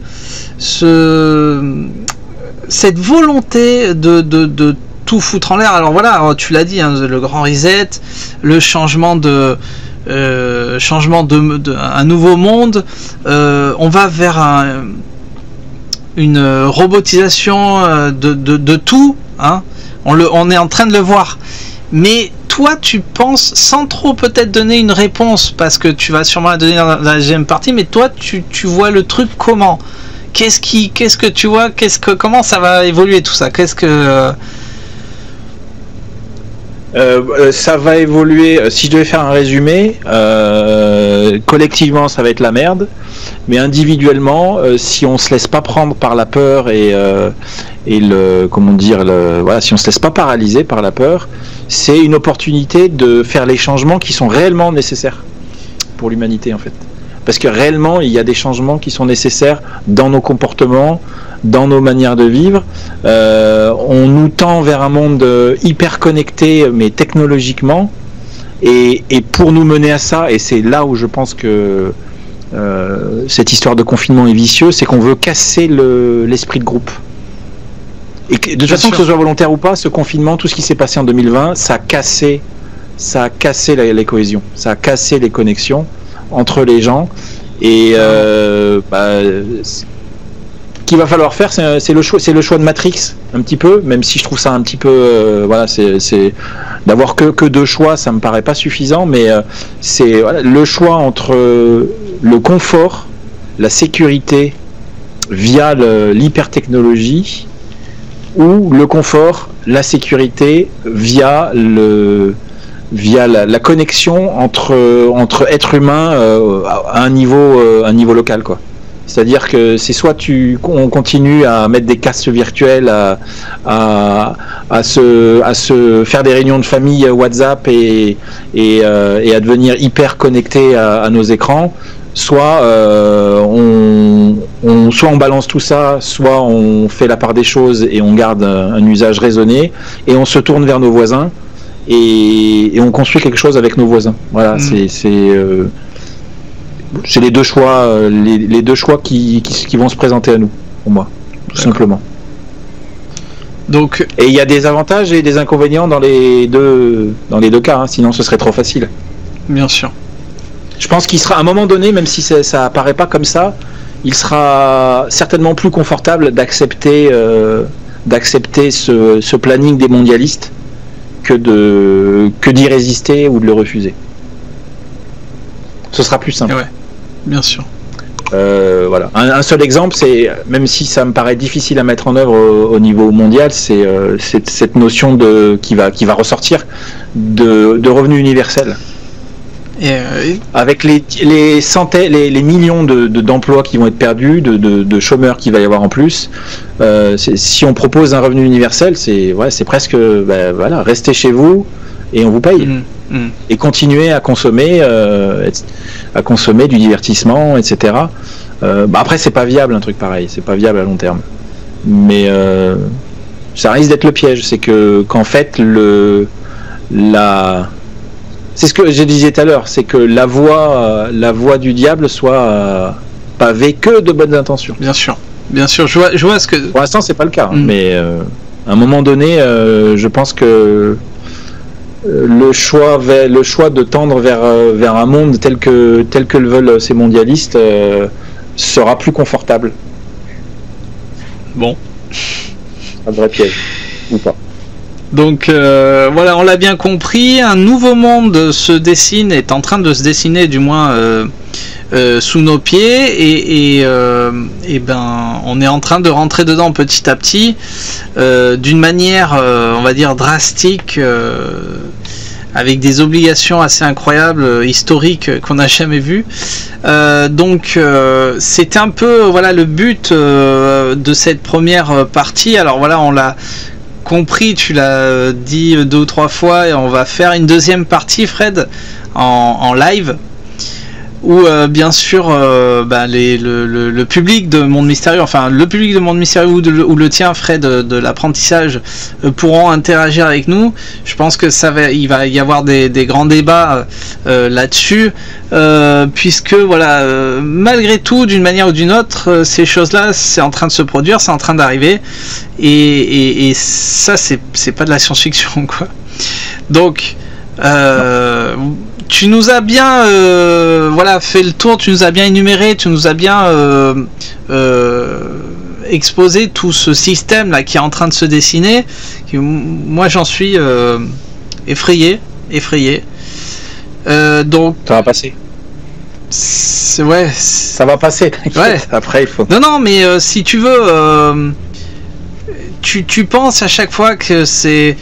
volonté de tout foutre en l'air? Alors voilà, tu l'as dit, hein, le grand reset, le changement un nouveau monde, on va vers une robotisation de tout, hein. On est en train de le voir. Mais toi, tu penses, sans trop peut-être donner une réponse, parce que tu vas sûrement la donner dans la deuxième partie, mais toi, tu vois le truc comment? Qu'est-ce que tu vois? Comment ça va évoluer tout ça? Ça va évoluer. Si je devais faire un résumé, collectivement, ça va être la merde. Mais individuellement, si on se laisse pas prendre par la peur si on se laisse pas paralyser par la peur, c'est une opportunité de faire les changements qui sont réellement nécessaires pour l'humanité, en fait. Parce que réellement, il y a des changements qui sont nécessaires dans nos comportements, dans nos manières de vivre. On nous tend vers un monde hyper connecté, mais technologiquement. Et pour nous mener à ça, et c'est là où je pense que cette histoire de confinement est vicieuse, c'est qu'on veut casser l'esprit de groupe. Et de toute façon, que ce soit volontaire ou pas, ce confinement, tout ce qui s'est passé en 2020, ça a cassé les cohésions, ça a cassé les connexions entre les gens. Et ce qu'il va falloir faire, c'est le choix de Matrix, un petit peu, même si je trouve ça un petit peu, c'est d'avoir que deux choix, ça me paraît pas suffisant, mais c'est le choix entre le confort, la sécurité via l'hypertechnologie, ou le confort, la sécurité via la connexion entre êtres humains à un niveau local, quoi. C'est-à-dire que c'est soit on continue à mettre des casques virtuels, à se faire des réunions de famille WhatsApp et à devenir hyper connecté à nos écrans, soit soit on balance tout ça, soit on fait la part des choses et on garde un usage raisonné et on se tourne vers nos voisins et on construit quelque chose avec nos voisins. Voilà, c'est les deux choix, les deux choix qui vont se présenter à nous, pour moi, tout simplement. Donc, et il y a des avantages et des inconvénients dans les deux cas, hein, sinon ce serait trop facile. Bien sûr. Je pense qu'il sera à un moment donné, même si ça apparaît pas comme ça, il sera certainement plus confortable d'accepter ce planning des mondialistes que d'y résister ou de le refuser. Ce sera plus simple. Ouais, bien sûr. Voilà. Un seul exemple, c'est, même si ça me paraît difficile à mettre en œuvre au niveau mondial, c'est cette notion qui va ressortir de revenu universel. Avec les millions d'emplois qui vont être perdus, de chômeurs qu'il va y avoir en plus, si on propose un revenu universel, c'est presque restez chez vous et on vous paye. Et continuer à consommer du divertissement, etc. Après, c'est pas viable un truc pareil, c'est pas viable à long terme. Mais ça risque d'être le piège, c'est qu'en fait c'est ce que je disais tout à l'heure, c'est que la voie du diable soit pavée que de bonnes intentions. Bien sûr, je vois ce que... Pour l'instant, c'est pas le cas, mais à un moment donné, je pense que le choix de tendre vers un monde tel que le veulent ces mondialistes sera plus confortable. Bon. Un vrai piège, ou pas. Donc voilà, on l'a bien compris, un nouveau monde est en train de se dessiner, du moins sous nos pieds, et on est en train de rentrer dedans petit à petit, d'une manière, on va dire, drastique, avec des obligations assez incroyables, historiques, qu'on n'a jamais vues. Donc c'était un peu le but de cette première partie. Alors voilà, on l'a compris, tu l'as dit 2 ou 3 fois, et on va faire une deuxième partie, Fred, en live, où bien sûr le public de Monde Mystérieux, enfin le public de Monde Mystérieux ou le tien, Fred, de l'apprentissage, pourront interagir avec nous. Je pense que il va y avoir des grands débats là-dessus, puisque malgré tout, d'une manière ou d'une autre, ces choses-là, c'est en train de se produire, c'est en train d'arriver, et ça, c'est pas de la science-fiction, quoi. Donc tu nous as bien fait le tour, tu nous as bien énuméré, tu nous as bien exposé tout ce système là qui est en train de se dessiner. Moi j'en suis effrayé. Donc ça va passer. Ça va passer. Ouais. Après il faut. Non, mais si tu veux, tu penses à chaque fois que c'est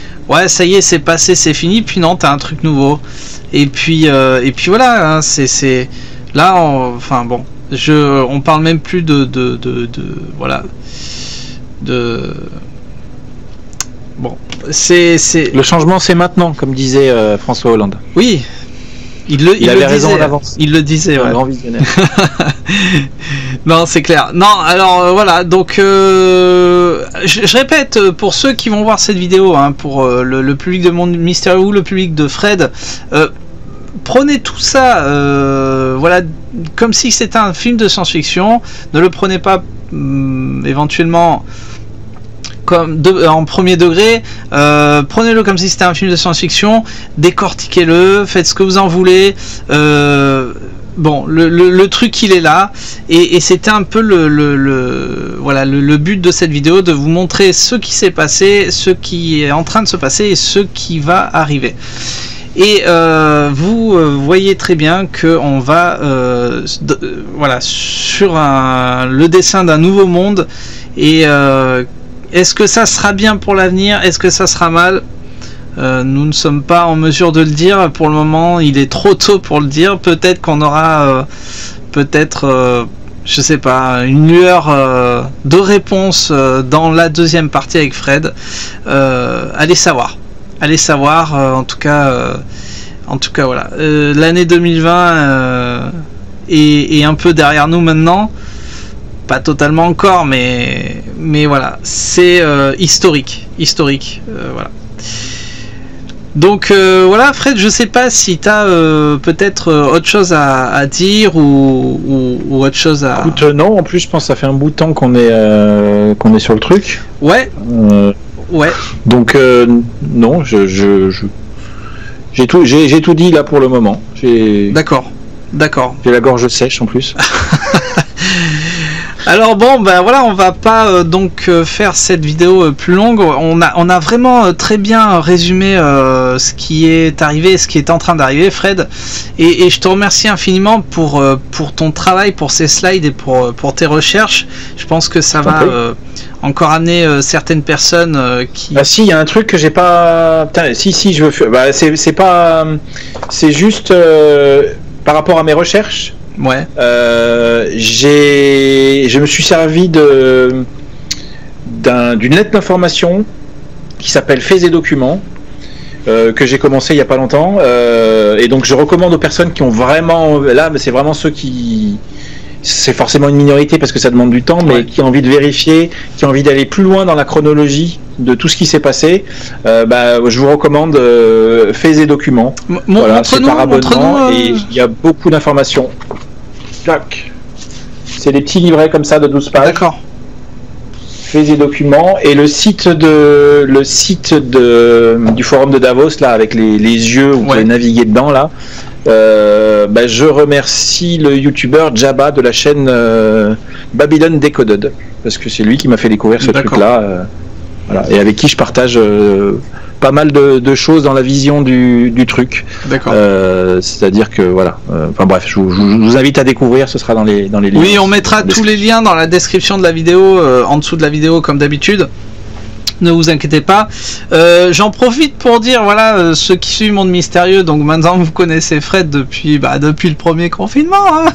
ça y est, c'est passé, c'est fini, puis non, t'as un truc nouveau. Et puis voilà, hein, c'est là, on parle même plus de bon, c'est le changement, c'est maintenant, comme disait François Hollande. Oui. Il avait raison en avance. Il le disait, un grand visionnaire. Non, c'est clair. Non, alors voilà, donc je répète, pour ceux qui vont voir cette vidéo, hein, pour le public de Monde Mystérieux ou le public de Fred, prenez tout ça comme si c'était un film de science-fiction. Ne le prenez pas éventuellement en premier degré, prenez-le comme si c'était un film de science-fiction, décortiquez-le, faites ce que vous en voulez. Bon, le truc il est là, et c'était un peu voilà, le but de cette vidéo, de vous montrer ce qui s'est passé, ce qui est en train de se passer et ce qui va arriver. Et vous voyez très bien que on va voilà, sur le dessin d'un nouveau monde. Et est-ce que ça sera bien pour l'avenir? Est-ce que ça sera mal? Nous ne sommes pas en mesure de le dire pour le moment, il est trop tôt pour le dire. Peut-être qu'on aura je sais pas, une lueur de réponse dans la deuxième partie avec Fred. Allez savoir, en tout cas voilà, l'année 2020 est un peu derrière nous maintenant, pas totalement encore, mais voilà, c'est historique, voilà. Donc voilà, Fred, je sais pas si tu as peut-être autre chose à dire ou autre chose à... Écoute, non, en plus je pense que ça fait un bout de temps qu'on est sur le truc. Ouais. Ouais. Donc non, j'ai tout dit là pour le moment. D'accord. J'ai la gorge sèche en plus. Alors bon, ben voilà, on va pas donc faire cette vidéo plus longue. On a vraiment très bien résumé ce qui est arrivé, ce qui est en train d'arriver, Fred. Et je te remercie infiniment pour ton travail, pour ces slides et pour tes recherches. Je pense que ça va encore amener certaines personnes qui... Ah si, il y a un truc que j'ai pas... Putain, si, je veux faire... Bah, c'est juste par rapport à mes recherches. Ouais. Je me suis servi d'une lettre d'information qui s'appelle Faits et documents, que j'ai commencé il y a pas longtemps, et donc je recommande aux personnes qui ont vraiment, là c'est vraiment ceux qui, c'est forcément une minorité parce que ça demande du temps, mais qui ont envie de vérifier, qui ont envie d'aller plus loin dans la chronologie de tout ce qui s'est passé, je vous recommande Faits et documents. Voilà, c'est par abonnement et il y a beaucoup d'informations. C'est des petits livrets comme ça de 12 pages. D'accord. Faits et documents, et le site du forum de Davos là, avec les yeux, vous pouvez naviguer dedans là. Je remercie le youtubeur Jabba de la chaîne Babylon Decoded, parce que c'est lui qui m'a fait découvrir ce truc là, voilà, et avec qui je partage pas mal de choses dans la vision du truc. D'accord. C'est-à-dire que voilà. Enfin bref, je vous invite à découvrir. Ce sera dans les liens. Oui, on mettra tous les liens dans la description de la vidéo, en dessous de la vidéo comme d'habitude. Ne vous inquiétez pas. J'en profite pour dire, voilà, ceux qui suivent Monde Mystérieux, donc maintenant vous connaissez Fred depuis le premier confinement, hein.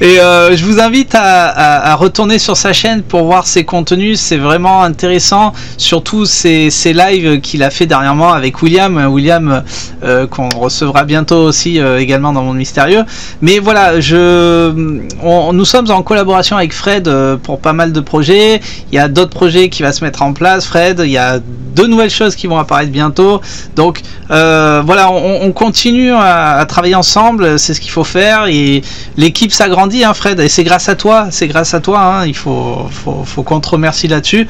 Et je vous invite à retourner sur sa chaîne pour voir ses contenus. C'est vraiment intéressant, surtout ces lives qu'il a fait dernièrement avec William, qu'on recevra bientôt aussi également dans Monde Mystérieux. Mais voilà, nous sommes en collaboration avec Fred pour pas mal de projets. Il y a d'autres projets qui vont se mettre en place, Fred. Il y a de nouvelles choses qui vont apparaître bientôt, donc voilà, on continue à travailler ensemble, c'est ce qu'il faut faire, et l'équipe s'agrandit, hein, Fred, et c'est grâce à toi, hein, il faut qu'on te remercie là-dessus,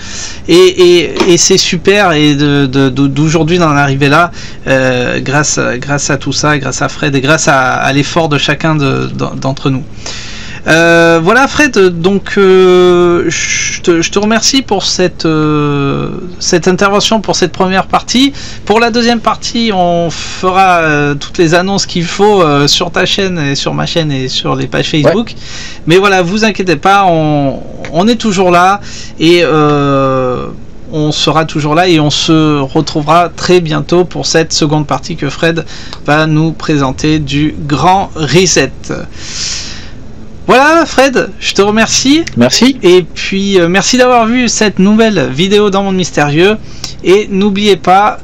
et c'est super, et d'aujourd'hui d'en arriver là, grâce à tout ça, grâce à Fred, et grâce à l'effort de chacun d'entre nous. Voilà, Fred, donc je te remercie pour cette intervention, pour cette première partie. Pour la deuxième partie, on fera toutes les annonces qu'il faut sur ta chaîne et sur ma chaîne et sur les pages Facebook. Mais voilà, vous inquiétez pas, on est toujours là, et on sera toujours là, et on se retrouvera très bientôt pour cette seconde partie que Fred va nous présenter du Grand Reset. Voilà, Fred, je te remercie. Merci. Et puis, merci d'avoir vu cette nouvelle vidéo dans Monde Mystérieux. Et n'oubliez pas,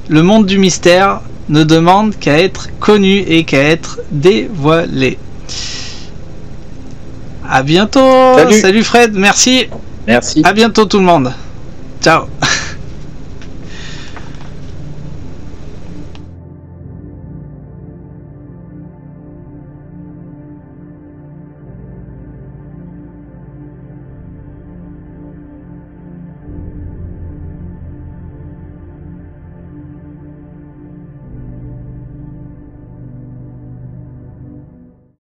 le monde du mystère ne demande qu'à être connu et qu'à être dévoilé. À bientôt. Salut Fred, merci. Merci. À bientôt tout le monde. Ciao.